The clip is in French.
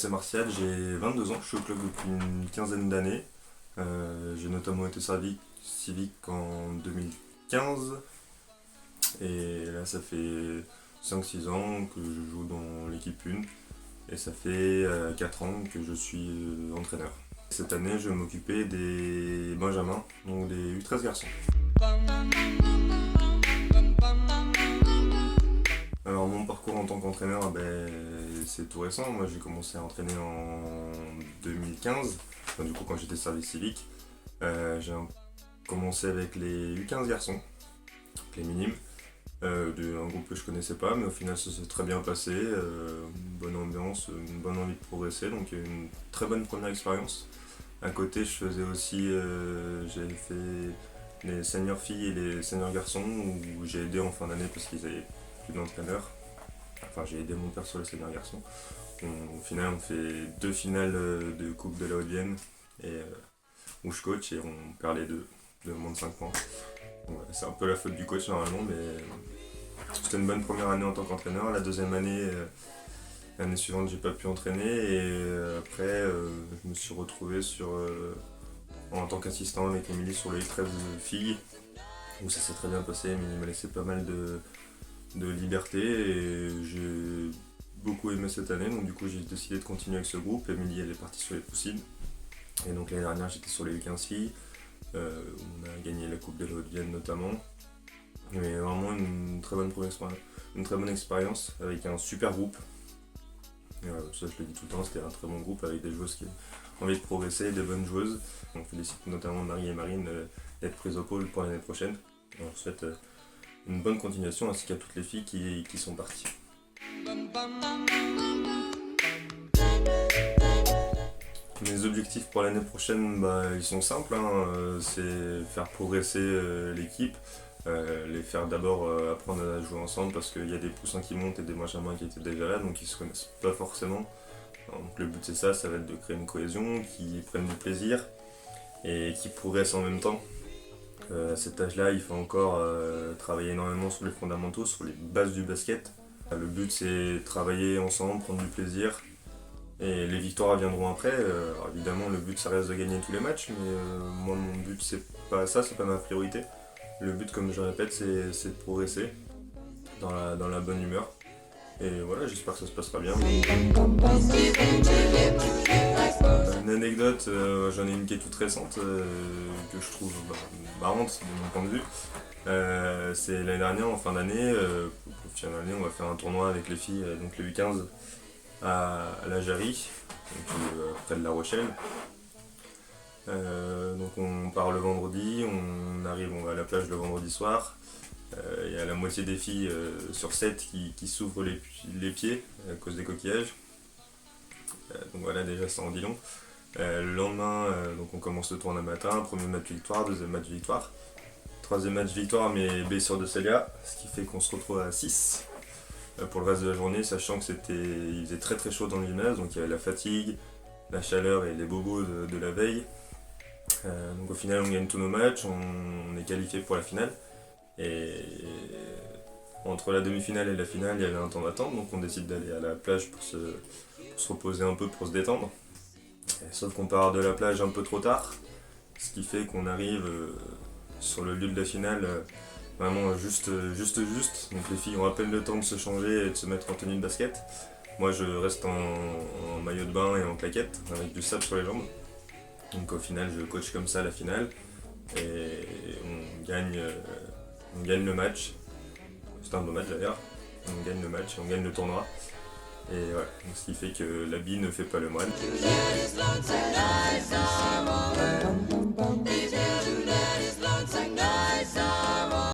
c'est Martial, j'ai 22 ans, je suis au club depuis une quinzaine d'années. J'ai notamment été civique en 2015 et là ça fait 5-6 ans que je joue dans l'équipe 1 et ça fait 4 ans que je suis entraîneur. Cette année je vais m'occuper des Benjamins, donc des U13 garçons. Alors mon parcours en tant qu'entraîneur, c'est tout récent. Moi j'ai commencé à entraîner en 2015, enfin, du coup quand j'étais service civique. J'ai commencé avec les U15 garçons, les minimes, un groupe que je connaissais pas, mais au final ça s'est très bien passé, une bonne ambiance, une bonne envie de progresser, donc une très bonne première expérience. À côté je faisais aussi, j'ai fait les seniors filles et les seniors garçons, où j'ai aidé en fin d'année parce qu'ils avaient plus d'entraîneur. Enfin j'ai aidé mon père sur les seniors garçons. Au final on fait 2 finales de Coupe de la Haute-Vienne où je coach et on perd les deux de moins de 5 points. Ouais, c'est un peu la faute du coach normalement, mais c'était une bonne première année en tant qu'entraîneur. La deuxième année, l'année suivante, j'ai pas pu entraîner et après, je me suis retrouvé en tant qu'assistant avec Émilie sur les 13 filles où ça s'est très bien passé. Émilie m'a laissé pas mal de liberté et j'ai beaucoup aimé cette année, donc du coup j'ai décidé de continuer avec ce groupe. Émilie elle est partie sur les possibles et donc l'année dernière j'étais sur les U15 filles. On a gagné la Coupe de la Haute-Vienne notamment. Mais vraiment une très bonne expérience avec un super groupe. Ça je le dis tout le temps, c'était un très bon groupe avec des joueuses qui ont envie de progresser, des bonnes joueuses. On félicite notamment Marie et Marine d'être prises au pôle pour l'année prochaine. Et on souhaite une bonne continuation ainsi qu'à toutes les filles qui sont parties. Mes objectifs pour l'année prochaine, ils sont simples, c'est faire progresser l'équipe, les faire d'abord apprendre à jouer ensemble parce qu'il y a des poussins qui montent et des benjamins qui étaient déjà là, donc ils se connaissent pas forcément. Donc le but c'est ça va être de créer une cohésion, qui prennent du plaisir et qui progressent en même temps. À cet âge-là, il faut encore travailler énormément sur les fondamentaux, sur les bases du basket. Le but c'est travailler ensemble, prendre du plaisir. Et les victoires viendront après. Alors évidemment, le but ça reste de gagner tous les matchs, mais moi mon but c'est pas ça, c'est pas ma priorité. Le but, comme je répète, c'est de progresser dans la bonne humeur. Et voilà, j'espère que ça se passera bien. Une anecdote, j'en ai une qui est toute récente, que je trouve marrante de mon point de vue. C'est l'année dernière, en fin d'année, pour finir l'année, on va faire un tournoi avec les filles, donc le U15 à la Jarry, près de La Rochelle. Donc on part le vendredi, on va à la plage le vendredi soir. Il y a la moitié des filles sur 7 qui s'ouvrent les pieds à cause des coquillages. Donc voilà, déjà ça en dit long. Le lendemain, donc on commence le tournoi matin, premier match victoire, deuxième match victoire. Troisième match victoire mais blessure de Célia, ce qui fait qu'on se retrouve à 6 pour le reste de la journée, sachant que il faisait très très chaud dans le gymnase, donc il y avait la fatigue, la chaleur et les bobos de la veille. Donc au final on gagne tous nos matchs, on est qualifié pour la finale. Et entre la demi-finale et la finale, il y avait un temps d'attente, donc on décide d'aller à la plage pour se reposer un peu, pour se détendre. Sauf qu'on part de la plage un peu trop tard, ce qui fait qu'on arrive sur le lieu de la finale vraiment juste. Donc les filles ont à peine le temps de se changer et de se mettre en tenue de basket. Moi je reste en maillot de bain et en claquette, avec du sable sur les jambes. Donc au final je coach comme ça la finale et on gagne le match. C'est un beau match d'ailleurs. On gagne le match, on gagne le tournoi. Et voilà, donc, ce qui fait que l'habit ne fait pas le moine.